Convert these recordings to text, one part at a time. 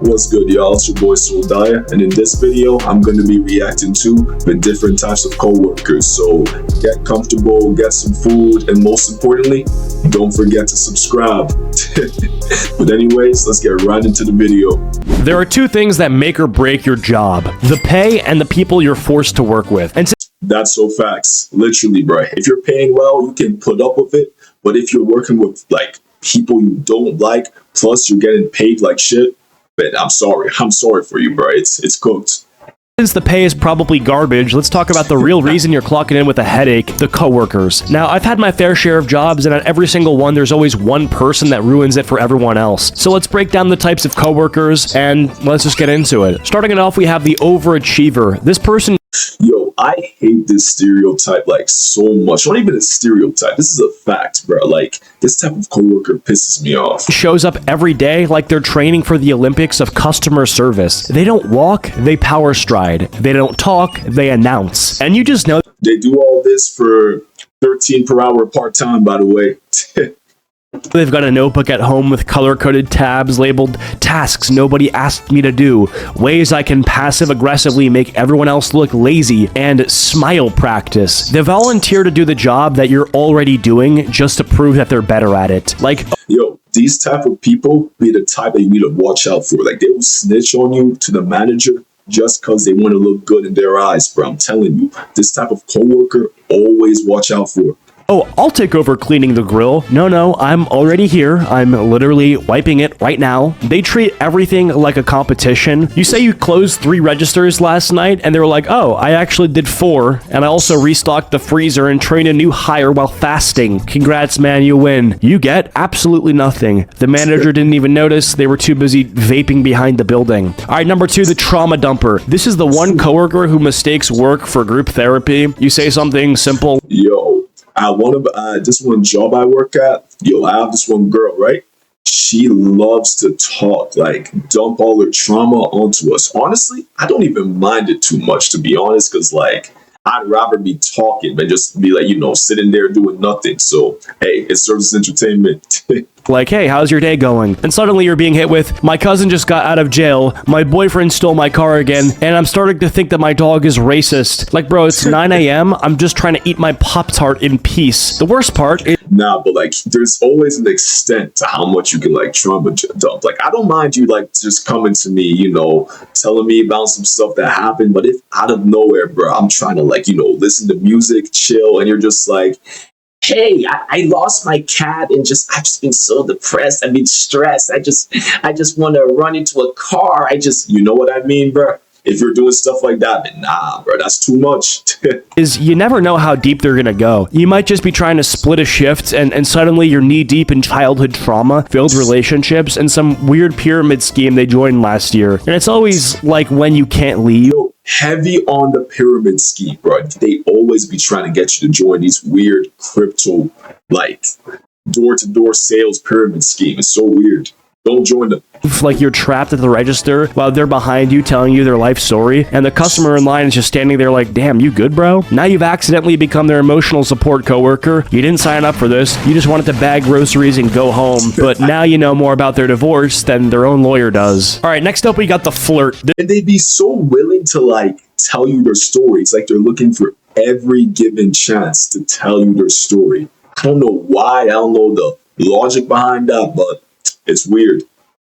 What's good, y'all? It's your boy Soul Dyer, and in this video, I'm going to be reacting to the different types of coworkers. So get comfortable, get some food, and most importantly, don't forget to subscribe. But anyways, let's get right into the video. There are two things that make or break your job: the pay and the people you're forced to work with. And that's so facts. Literally, bro. If you're paying well, you can put up with it. But if you're working with like people you don't like, plus you're getting paid like shit, but I'm sorry for you, bro. It's cooked. Since the pay is probably garbage, let's talk about the real reason you're clocking in with a headache: the coworkers. Now, I've had my fair share of jobs, and at every single one, there's always one person that ruins it for everyone else. So let's break down the types of coworkers, and let's just get into it. Starting it off, we have the overachiever. This person... Yo, I hate this stereotype like so much. Not even a stereotype. This is a fact, bro. Like, this type of coworker pisses me off. Shows up every day like they're training for the Olympics of customer service. They don't walk, they power stride. They don't talk, they announce. And you just know they do all this for 13 per hour part-time, by the way. They've got a notebook at home with color-coded tabs labeled tasks nobody asked me to do, ways I can passive-aggressively make everyone else look lazy, and smile practice. They volunteer to do the job that you're already doing just to prove that they're better at it. Like, yo, these type of people be the type that you need to watch out for. Like, they will snitch on you to the manager just because they want to look good in their eyes, bro. I'm telling you, this type of coworker, always watch out for. oh, I'll take over cleaning the grill. No, I'm already here. I'm literally wiping it right now. They treat everything like a competition. You say you closed 3 registers last night, and they were like, oh, I actually did 4, and I also restocked the freezer and trained a new hire while fasting. Congrats, man, you win. You get absolutely nothing. The manager didn't even notice. They were too busy vaping behind the building. All right, number 2, the trauma dumper. This is the one coworker who mistakes work for group therapy. You say something simple. Yo, this one job I work at, I have this one girl, right? She loves to talk, like dump all her trauma onto us. Honestly, I don't even mind it too much, to be honest, because like I'd rather be talking than just be like, sitting there doing nothing. So, hey, it serves as entertainment. Like, hey, how's your day going? And suddenly you're being hit with, my cousin just got out of jail, my boyfriend stole my car again, and I'm starting to think that my dog is racist. Like, bro, it's 9 a.m. I'm just trying to eat my Pop-Tart in peace. The worst part is... Nah, but like, there's always an extent to how much you can like trauma dump. Like, I don't mind you like just coming to me, telling me about some stuff that happened, but if out of nowhere, bro, I'm trying to like, listen to music, chill, and you're just like, hey, I lost my cat and I've just been so depressed. I've been stressed. I just want to run into a car. You know what I mean, bro? If you're doing stuff like that, then nah, bro, that's too much. Is you never know how deep they're gonna go. You might just be trying to split a shift and suddenly you're knee deep in childhood trauma, failed relationships, and some weird pyramid scheme they joined last year. And it's always like when you can't leave. Heavy on the pyramid scheme, bro. They always be trying to get you to join these weird crypto, like door-to-door sales pyramid scheme. It's so weird. Don't join them. Like you're trapped at the register while they're behind you telling you their life story, and the customer in line is just standing there like, damn, you good, bro? Now you've accidentally become their emotional support coworker. You didn't sign up for this. You just wanted to bag groceries and go home, but now you know more about their divorce than their own lawyer does. All right, next up we got the flirt. And they'd be so willing to like tell you their stories. Like they're looking for every given chance to tell you their story. I don't know why. I don't know the logic behind that, but it's weird.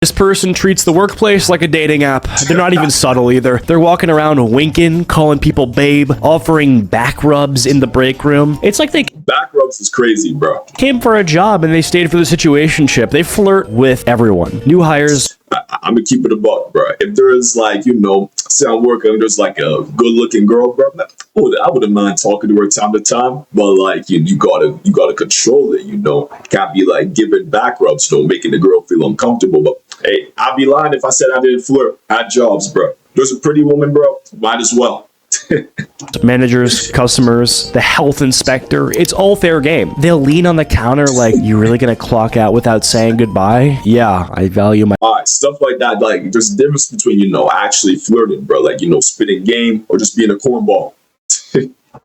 This person treats the workplace like a dating app. They're not even subtle either. They're walking around winking, calling people babe, offering back rubs in the break room. It's like they... Back rubs is crazy, bro. Came for a job and they stayed for the situationship. They flirt with everyone. New hires... I'm gonna keep it a buck, bro. If there is like, say I'm working and there's like a good looking girl, bro, I wouldn't mind talking to her time to time, but like you gotta control it, Can't be like giving back rubs, making the girl feel uncomfortable. But hey, I'd be lying if I said I didn't flirt at jobs, bro. There's a pretty woman, bro, might as well. Managers, customers, the health inspector, it's all fair game. They'll lean on the counter like, you really gonna clock out without saying goodbye? Yeah, I value my... All right, stuff like that. Like, there's a difference between, actually flirting, bro. Like, spitting game or just being a cornball.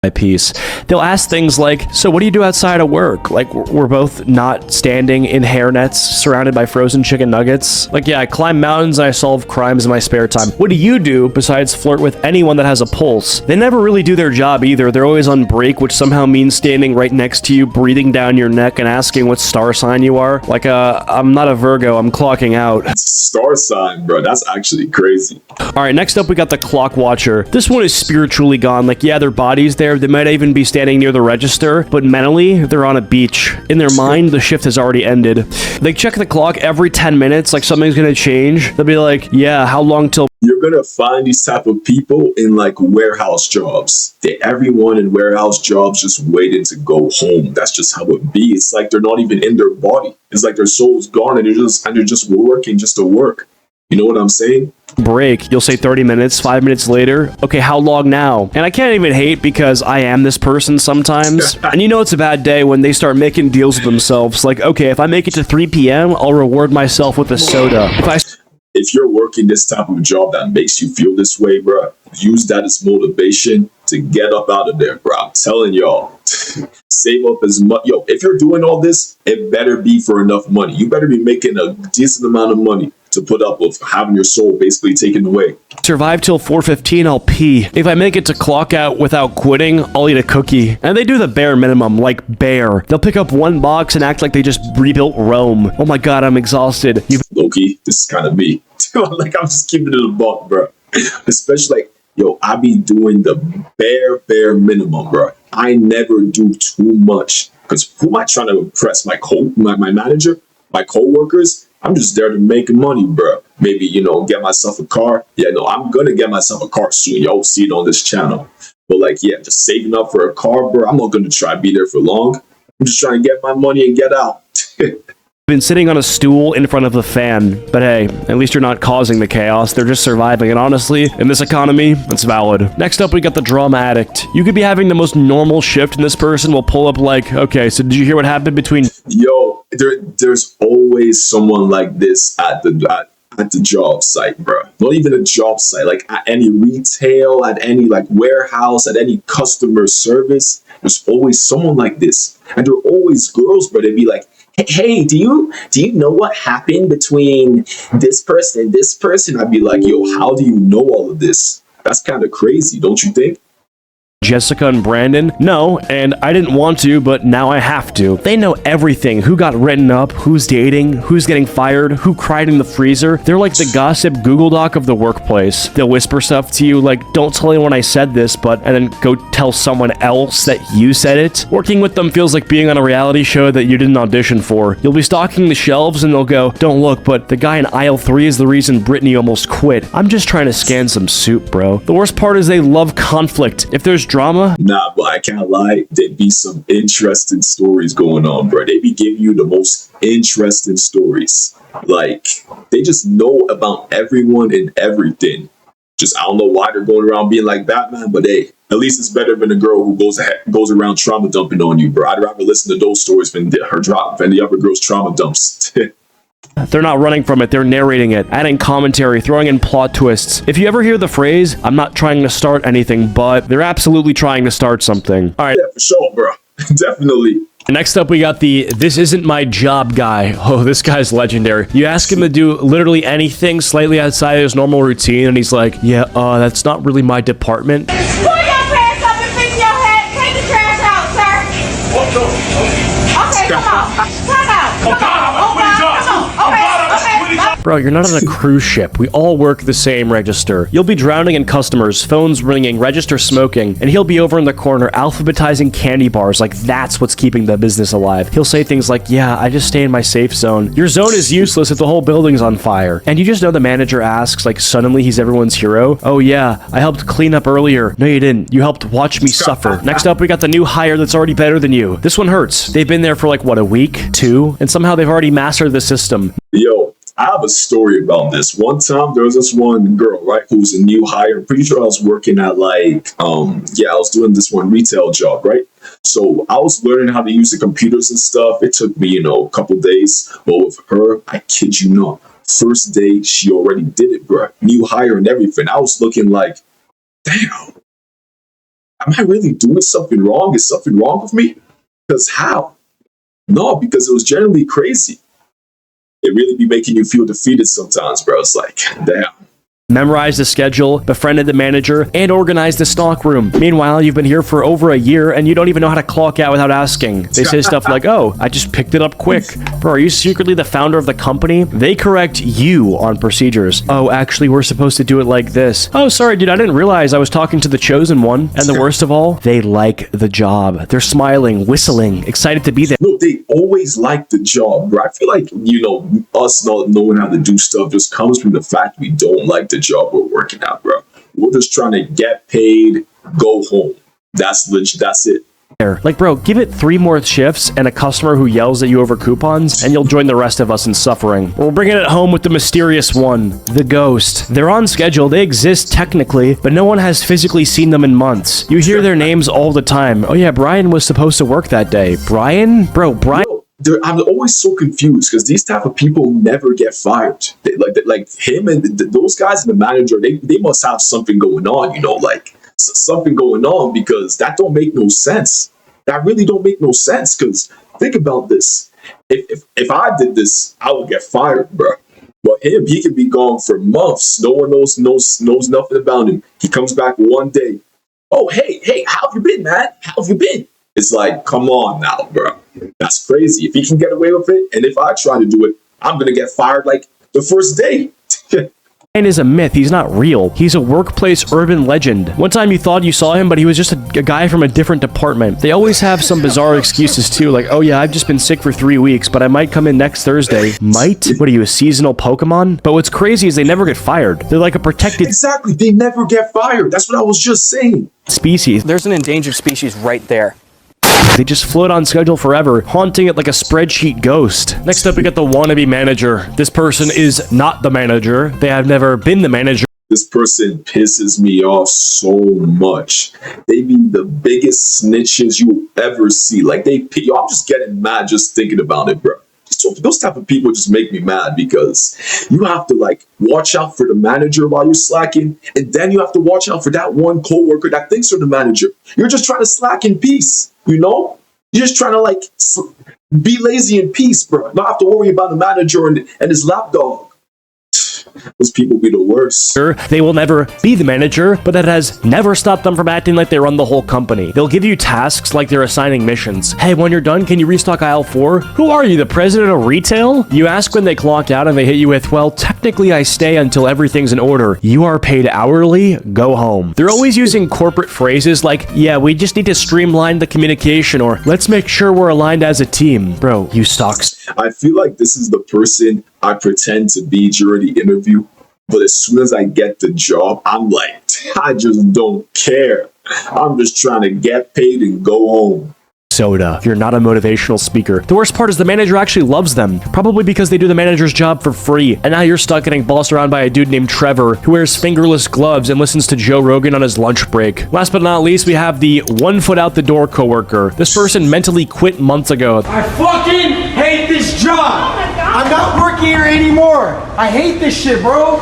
my piece. They'll ask things like, so what do you do outside of work? Like, we're both not standing in hairnets surrounded by frozen chicken nuggets. Like, yeah, I climb mountains and I solve crimes in my spare time. What do you do besides flirt with anyone that has a pulse? They never really do their job either. They're always on break, which somehow means standing right next to you, breathing down your neck and asking what star sign you are. Like, I'm not a Virgo, I'm clocking out. Star sign, bro. That's actually crazy. All right, next up, we got the clock watcher. This one is spiritually gone. Like, yeah, their body's there. They might even be standing near the register, but mentally, they're on a beach. In their mind, the shift has already ended. They check the clock every 10 minutes, like something's gonna change. They'll be like, yeah, how long till... You're gonna find these type of people in like warehouse jobs. Everyone in warehouse jobs just waiting to go home. That's just how it be. It's like they're not even in their body. It's like their soul's gone and they're just working just to work. You know what I'm saying? Break. You'll say 30 minutes, 5 minutes later. Okay, how long now? And I can't even hate because I am this person sometimes. And you know it's a bad day when they start making deals with themselves. Like, okay, if I make it to 3 p.m., I'll reward myself with a soda. If you're working this type of job that makes you feel this way, bro, use that as motivation to get up out of there, bro. I'm telling y'all, save up as much. Yo, if you're doing all this, it better be for enough money. You better be making a decent amount of money to put up with having your soul basically taken away. Survive till 4:15, I'll pee. If I make it to clock out without quitting, I'll eat a cookie. And they do the bare minimum, like bare. They'll pick up one box and act like they just rebuilt Rome. Oh my god, I'm exhausted. Low-key, this is kind of me. Like, I'm just keeping it a buck, bro. Especially, like, yo, I be doing the bare minimum, bro. I never do too much. Because who am I trying to impress? My manager? My co-workers? I'm just there to make money, bro. Maybe, you know, get myself a car. Yeah, no, I'm going to get myself a car soon. Y'all see it on this channel. But, like, yeah, just saving up for a car, bro. I'm not going to try to be there for long. I'm just trying to get my money and get out. Been sitting on a stool in front of the fan, but hey, at least you're not causing the chaos. They're just surviving, and honestly, in this economy, it's valid. Next up, we got the drama addict. You could be having the most normal shift, and this person will pull up like, okay, so did you hear what happened between... Yo, there's always someone like this at the job site, bro. Not even a job site, like at any retail, at any like warehouse, at any customer service. There's always someone like this, and they're always girls, but they'd be like, hey, do you know what happened between this person and this person? I'd be like, yo, how do you know all of this? That's kind of crazy, don't you think? Jessica and Brandon? No, and I didn't want to, but now I have to. They know everything. Who got written up, who's dating, who's getting fired, who cried in the freezer. They're like the gossip Google Doc of the workplace. They'll whisper stuff to you like, don't tell anyone I said this, but, and then go tell someone else that you said it. Working with them feels like being on a reality show that you didn't audition for. You'll be stocking the shelves and they'll go, don't look, but the guy in aisle 3 is the reason Brittany almost quit. I'm just trying to scan some soup, bro. The worst part is they love conflict. If there's drama? Nah, but I can't lie. There'd be some interesting stories going on, bro. They be giving you the most interesting stories. Like, they just know about everyone and everything. Just, I don't know why they're going around being like Batman, but hey, at least it's better than a girl who goes around trauma dumping on you, bro. I'd rather listen to those stories than the other girl's trauma dumps. They're not running from it, they're narrating it, adding commentary, throwing in plot twists. If you ever hear the phrase, I'm not trying to start anything, but they're absolutely trying to start something. All right. Yeah, for sure, bro. Definitely. Next up, we got the this isn't my job guy. Oh, this guy's legendary. You ask him to do literally anything slightly outside of his normal routine, and he's like, yeah, that's not really my department. Pull your pants up and fix your head. Take the trash out, sir. Okay, come on. Come out. Come on. Bro, you're not on a cruise ship. We all work the same register. You'll be drowning in customers, phones ringing, register smoking, and he'll be over in the corner alphabetizing candy bars like that's what's keeping the business alive. He'll say things like, yeah, I just stay in my safe zone. Your zone is useless if the whole building's on fire. And you just know the manager asks, like suddenly he's everyone's hero. Oh yeah, I helped clean up earlier. No, you didn't. You helped watch me suffer. Next up, we got the new hire that's already better than you. This one hurts. They've been there for like, what, a week? 2? And somehow they've already mastered the system. Yo, I have a story about this. One time, there was this one girl, right, who's a new hire. I'm pretty sure I was working at like, I was doing this one retail job, right? So I was learning how to use the computers and stuff. It took me, a couple days. But with her, I kid you not, first day, she already did it, bro. New hire and everything. I was looking like, damn. am I really doing something wrong? Is something wrong with me? Because how? No, because it was generally crazy. It really be making you feel defeated sometimes, bro. It's like, damn. Memorized the schedule, befriended the manager, and organized the stock room. Meanwhile, you've been here for over a year and you don't even know how to clock out without asking. They say stuff like, oh, I just picked it up quick. Bro, are you secretly the founder of the company? They correct you on procedures. Oh, actually, we're supposed to do it like this. Oh, sorry, dude, I didn't realize I was talking to the chosen one. And the worst of all, they like the job. They're smiling, whistling, excited to be there. No, they always like the job, bro. I feel like, us not knowing how to do stuff just comes from the fact we don't like the job we're working at, bro. We're just trying to get paid, go home. That's legit. That's it. Like, bro, give it 3 more shifts and a customer who yells at you over coupons, and you'll join the rest of us in suffering. We're bringing it home with the mysterious one, the ghost. They're on schedule, they exist technically, but no one has physically seen them in months. You hear their names all the time. Oh yeah, Brian was supposed to work that day. Brian? Bro, Brian... I'm always so confused because these type of people never get fired. Like him and those guys and the manager, they must have something going on, something going on, because that don't make no sense. That really don't make no sense, because think about this. If I did this, I would get fired, bro. But him, he can be gone for months. No one knows nothing about him. He comes back one day. Oh, hey, how have you been, man? How have you been? It's like, come on now, bro. That's crazy. If he can get away with it, and if I try to do it, I'm going to get fired like the first day. Brian is a myth. He's not real. He's a workplace urban legend. One time you thought you saw him, but he was just a guy from a different department. They always have some bizarre excuses too, like, oh yeah, I've just been sick for 3 weeks, but I might come in next Thursday. Might? What are you, a seasonal Pokemon? But what's crazy is they never get fired. They're like a protected... Exactly. They never get fired. That's what I was just saying. ...species. There's an endangered species right there. They just float on schedule forever, haunting it like a spreadsheet ghost. Next up, we got the wannabe manager. This person is not the manager. They have never been the manager. This person pisses me off so much. They be the biggest snitches you ever see. Like, I'm just getting mad just thinking about it, bro. So those type of people just make me mad, because you have to watch out for the manager while you're slacking, and then you have to watch out for that one coworker that thinks you're the manager. You're just trying to slack in peace, You're just trying to be lazy in peace, bro. Not have to worry about the manager and his lapdog. Those people be the worst. They will never be the manager, but that has never stopped them from acting like they run the whole company. They'll give you tasks like they're assigning missions. Hey, when you're done, can you restock aisle 4? Who are you, the president of retail? You ask when they clock out and they hit you with, well, technically I stay until everything's in order. You are paid hourly, go home. They're always using corporate phrases like, yeah, we just need to streamline the communication, or let's make sure we're aligned as a team. Bro, you stocks. I feel like this is the person I pretend to be during the interview, but as soon as I get the job, I'm like, I just don't care. I'm just trying to get paid and go home. Soda. You're not a motivational speaker. The worst part is the manager actually loves them, probably because they do the manager's job for free, and now you're stuck getting bossed around by a dude named Trevor who wears fingerless gloves and listens to Joe Rogan on his lunch break. Last but not least, we have the 1 foot out the door coworker. This person mentally quit months ago. I fucking hate this job. I'm not working here anymore. I hate this shit, bro.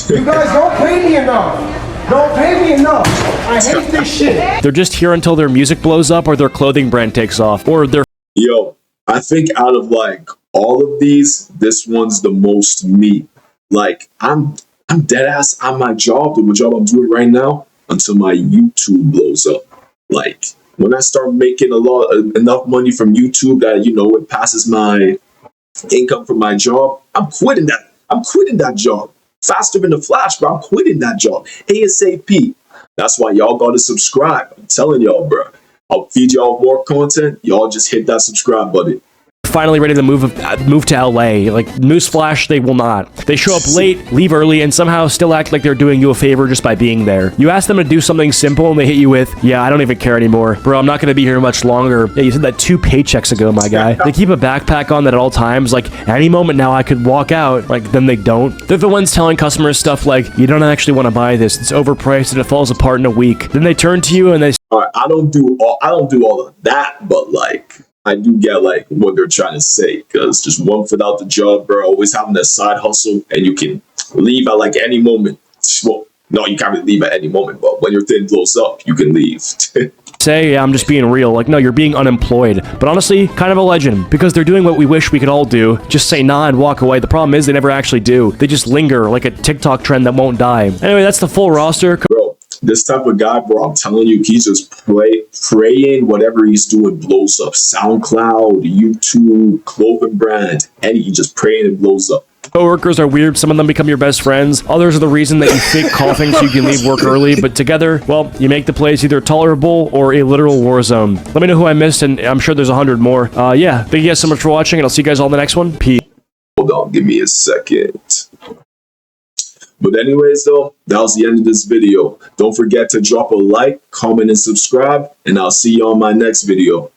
You guys don't pay me enough. Don't pay me enough. I hate this shit. They're just here until their music blows up or their clothing brand takes off, or their... Yo, I think out of all of these, this one's the most me. I'm dead ass on my job, the job I'm doing right now, until my YouTube blows up. When I start making enough money from YouTube that, it passes my income from my job, I'm quitting that. I'm quitting that job. Faster than the flash, bro. I'm quitting that job ASAP. That's why y'all gotta subscribe. I'm telling y'all, bro. I'll feed y'all more content. Y'all just hit that subscribe button. Finally ready to move to LA. Newsflash, they will not. They show up late, leave early, and somehow still act like they're doing you a favor just by being there. You ask them to do something simple, and they hit you with, yeah, I don't even care anymore. Bro, I'm not gonna be here much longer. Yeah, you said that 2 paychecks ago, my guy. They keep a backpack on that at all times, any moment now I could walk out, then they don't. They're the ones telling customers stuff like, you don't actually want to buy this, it's overpriced and it falls apart in a week. Then they turn to you and they... All right, I don't do all of that, but I do get what they're trying to say, because just 1 foot out the job, bro. Always having that side hustle, and you can leave at any moment. Well, No, you can't really leave at any moment, but when your thing blows up, you can leave. Say, yeah, I'm just being real. Like, no, you're being unemployed. But honestly, kind of a legend, because they're doing what we wish we could all do. Just say nah and walk away. The problem is they never actually do. They just linger like a TikTok trend that won't die. Anyway, that's the full roster. Bro, this type of guy, bro, I'm telling you, he's just praying whatever he's doing blows up. SoundCloud, YouTube, clothing brand, and he just praying it blows up. Coworkers are weird. Some of them become your best friends. Others are the reason that you fake coughing so you can leave work early. But together, well, you make the place either tolerable or a literal war zone. Let me know who I missed, and I'm sure there's 100 more. Yeah, thank you guys so much for watching, and I'll see you guys all in the next one. Peace. Hold on, give me a second. But anyways, though, that was the end of this video. Don't forget to drop a like, comment, and subscribe, and I'll see you on my next video.